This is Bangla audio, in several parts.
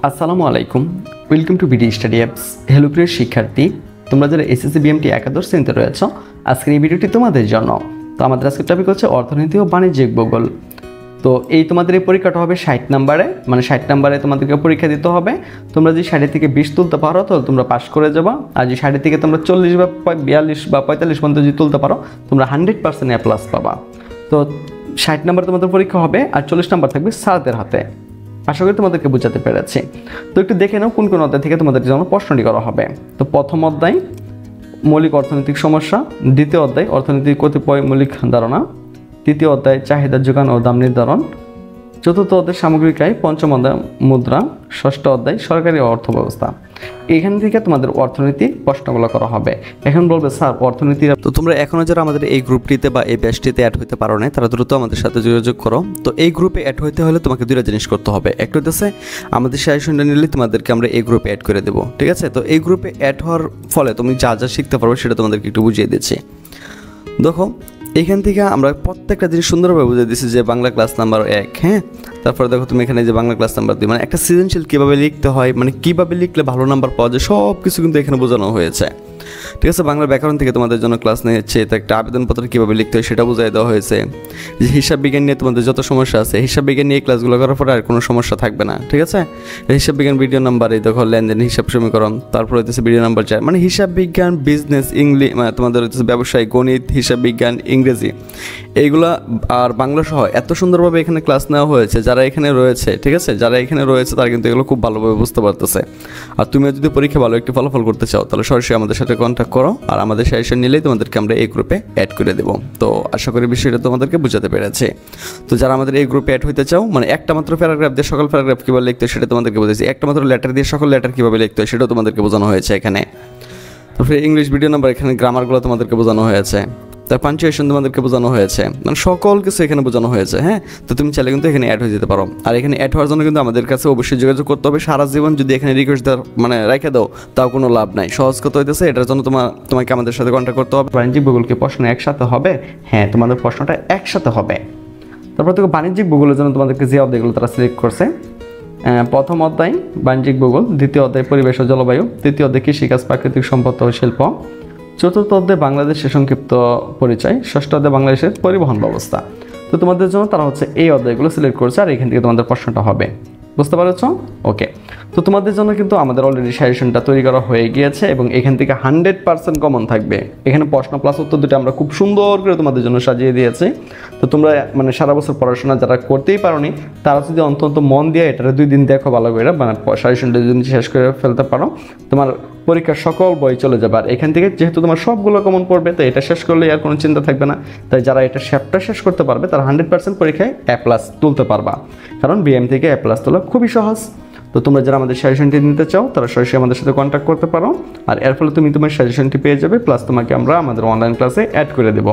আসসালামু আলাইকুম, welcome to BD study apps. Hello প্রিয় শিক্ষার্থী, তোমরা যারা এসএসসি বিএমটি একাদশ শ্রেণীতে রয়েছ, আজকের এই ভিডিওটি তোমাদের জন্য। তো আমাদের আজকের টপিক হচ্ছে অর্থনীতি ও বাণিজ্যিক ভূগোল। তো এই তোমাদের এই পরীক্ষাটা হবে 60 নাম্বারে, মানে 60 নাম্বারে তোমাদেরকে পরীক্ষা দিতে হবে। তোমরা যদি 60 থেকে 20 তুলতে পারো তাহলে তোমরা পাস করে যাবা, আর যদি 60 থেকে তোমরা 40 বা 42 বা 45 পর্যন্ত যদি তুলতে পারো তোমরা 100% এ প্লাস পাবা। তো 60 নাম্বার তোমাদের পরীক্ষা হবে, আর 40 নাম্বার থাকবে স্যারদের হাতে। আশা করি তোমাদেরকে বোঝাতে পেরেছি। তো একটু দেখে নাও কোন কোন অধ্যায় থেকে তোমাদের জন্য প্রশ্নটি করা হবে। তো প্রথম অধ্যায় মৌলিক অর্থনৈতিক সমস্যা, দ্বিতীয় অধ্যায় অর্থনীতির কতিপয় মৌলিক ধারণা, তৃতীয় অধ্যায় চাহিদা যোগান ও দাম নির্ধারণ, চতুর্থ অধ্যায় সামগ্রিক আয়, পঞ্চম অধ্যায় মুদ্রা, ষষ্ঠ অধ্যায় সরকারি অর্থ ব্যবস্থা। এখান থেকে তোমাদের অর্থনীতির প্রশ্নগুলো করা হবে। এখন বলবে স্যার অর্থনীতি, তো তোমরা এখনও যারা আমাদের এই গ্রুপটিতে বা এই ব্যাচটিতে অ্যাড হতে পারো না, তারা দ্রুত আমাদের সাথে যোগাযোগ করো। তো এই গ্রুপে অ্যাড হতে হলে তোমাকে দুইটা জিনিস করতে হবে। একটা হচ্ছে আমাদের সাজেশনটা নিলে তোমাদেরকে আমরা এই গ্রুপে অ্যাড করে দেবো, ঠিক আছে? তো এই গ্রুপে অ্যাড হওয়ার ফলে তুমি যা যা শিখতে পারবে সেটা তোমাদেরকে একটু বুঝিয়ে দিচ্ছি। দেখো, এখান থেকে আমরা প্রত্যেকটা জিনিস সুন্দরভাবে বুঝিয়ে দিচ্ছি যে বাংলা ক্লাস নাম্বার 1, হ্যাঁ। তারপরে দেখো তুমি এখানে যে বাংলা ক্লাস নাম্বার 2, মানে একটা সৃজনশীল কীভাবে লিখতে হয়, মানে কীভাবে লিখলে ভালো নাম্বার পাওয়া যায়, সব কিছু কিন্তু এখানে বোঝানো হয়েছে, ঠিক আছে? বাংলা ব্যাকরণ থেকে তোমাদের জন্য ক্লাস নিয়েছে, তো একটা আবেদনপত্র কীভাবে লিখতে হয় সেটা বুঝিয়ে দেওয়া হয়েছে। যে হিসাব বিজ্ঞান নিয়ে তোমাদের যত সমস্যা আছে, হিসাব বিজ্ঞান নিয়ে ক্লাসগুলো করার পরে আর কোনো সমস্যা থাকবে না, ঠিক আছে? হিসাব বিজ্ঞান ভিডিও নাম্বার, এই দেখো লেনদেন হিসাব সমীকরণ, তারপরে হচ্ছে ভিডিও নাম্বার 4, মানে হিসাব বিজ্ঞান, বিজনেস, ইংলিশ, তোমাদের হচ্ছে ব্যবসায়, গণিত, হিসাব বিজ্ঞান, ইংরেজি, এইগুলা আর বাংলা সহ এত সুন্দরভাবে এখানে ক্লাস নেওয়া হয়েছে। যারা এখানে রয়েছে, ঠিক আছে, যারা এখানে রয়েছে তারা কিন্তু এগুলো খুব ভালোভাবে বুঝতে পারতেছে। আর তুমি যদি পরীক্ষা ভালো একটি ফলাফল করতে চাও তাহলে সরাসরি আমাদের সাথে কন্ট্যাক্ট করো, আর আমাদের সাজেশন নিলেই তোমাদেরকে আমরা এই গ্রুপে অ্যাড করে দেবো। তো আশা করি বিষয়টা তোমাদেরকে বোঝাতে পেরেছে। তো যারা আমাদের এই গ্রুপে অ্যাড হতে চাও, মানে একটা মাত্র প্যারাগ্রাফ দিয়ে সকল প্যারাগ্রাফ কীভাবে লিখতে হয় সেটা তোমাদেরকে বুঝেছি, একটা মাত্র লেটার দিয়ে সকল লেটার কীভাবে লিখতে হয় সেটাও তোমাদেরকে বোঝানো হয়েছে এখানে। তারপরে ইংলিশ ভিডিও নাম্বার, এখানে গ্রামারগুলো তোমাদেরকে বোঝানো হয়েছে, তার পাঞ্চুয়েশন তোমাদেরকে বোঝানো হয়েছে, মানে সকল কিছু এখানে বোঝানো হয়েছে, হ্যাঁ। তো তুমি চাইলে কিন্তু এখানে অ্যাড হয়ে যেতে পারো। আর এখানে অ্যাড হওয়ার জন্য কিন্তু আমাদের কাছে অবশ্যই যোগাযোগ করতে হবে। সারা জীবন যদি এখানে রিকোয়েস্ট মানে রেখে দাও তাও কোনো লাভ নাই। সহজ কথা হইতেছে, এটার জন্য তোমাকে আমাদের সাথে কন্ট্যাক্ট করতে হবে। বাণিজ্যিক ভূগোলকে প্রশ্ন একসাথে হবে, হ্যাঁ, তোমাদের প্রশ্নটা একসাথে হবে। তারপর থেকে বাণিজ্যিক ভূগোলের জন্য তোমাদেরকে যে অধ্যায়গুলো তারা সিলেক্ট করছে, প্রথম অধ্যায় বাণিজ্যিক ভূগোল, দ্বিতীয় অধ্যায় পরিবেশ ও জলবায়ু, তৃতীয় অধ্যায় কৃষিকাজ, প্রাকৃতিক সম্পদ ও শিল্প, চতুর্থ অধ্যায় বাংলাদেশের সংক্ষিপ্ত পরিচয়, ষষ্ঠ অধ্যায় বাংলাদেশের পরিবহন ব্যবস্থা। তো তোমাদের জন্য তারা হচ্ছে এই অধ্যায়গুলো সিলেক্ট করছে, আর এখান থেকে তোমাদের প্রশ্নটা হবে। বুঝতে পারছো? ওকে। তো তোমাদের জন্য কিন্তু আমাদের অলরেডি সাজেশনটা তৈরি করা হয়ে গিয়েছে, এবং এখান থেকে 100% কমন থাকবে। এখানে প্রশ্ন প্লাস উত্তর দুটো আমরা খুব সুন্দর করে তোমাদের জন্য সাজিয়ে দিয়েছি। তো তোমরা মানে সারা বছর পড়াশোনা যারা করতেই পারোনি তারা যদি অন্তত মন দিয়ে এটা 2 দিন দেখো ভালো করে, মানে সাজেশনটা যদি শেষ করে ফেলতে পারো, তোমার পরীক্ষার সকল বই চলে যাবে। আর এখান থেকে যেহেতু তোমার সবগুলো কমন পড়বে, তো এটা শেষ করলে আর কোনো চিন্তা থাকবে না। তাই যারা এটা চ্যাপ্টার শেষ করতে পারবে তারা 100% পরীক্ষায় A+ তুলতে পারবা, কারণ বিএম থেকে A+ তোলা খুবই সহজ। তো তোমরা যারা আমাদের সাজেশনটি নিতে চাও তারা সরাসরি আমাদের সাথে কন্ট্যাক্ট করতে পারো, আর এর ফলে তুমি তোমার সাজেশনটি পেয়ে যাবে, প্লাস তোমাকে আমরা আমাদের অনলাইন ক্লাসে অ্যাড করে দেবো,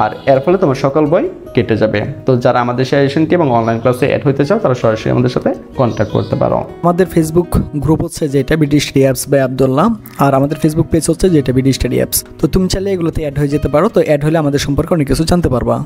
আর এর ফলে তোমার সকল বই কেটে যাবে। তো যারা আমাদের সাজেশনটি এবং অনলাইন ক্লাসে অ্যাড হতে চাও তারা সরাসরি আমাদের সাথে কন্ট্যাক্ট করতে পারো। আমাদের ফেসবুক গ্রুপ হচ্ছে যেটা BD study apps by Abdullah, আর আমাদের ফেসবুক পেজ হচ্ছে যেটা বিডি স্টাডি অ্যাপস। তো তুমি চাইলে এগুলোতে অ্যাড হয়ে যেতে পারো। তো অ্যাড হলে আমাদের সম্পর্কে অনেক কিছু জানতে পারবা।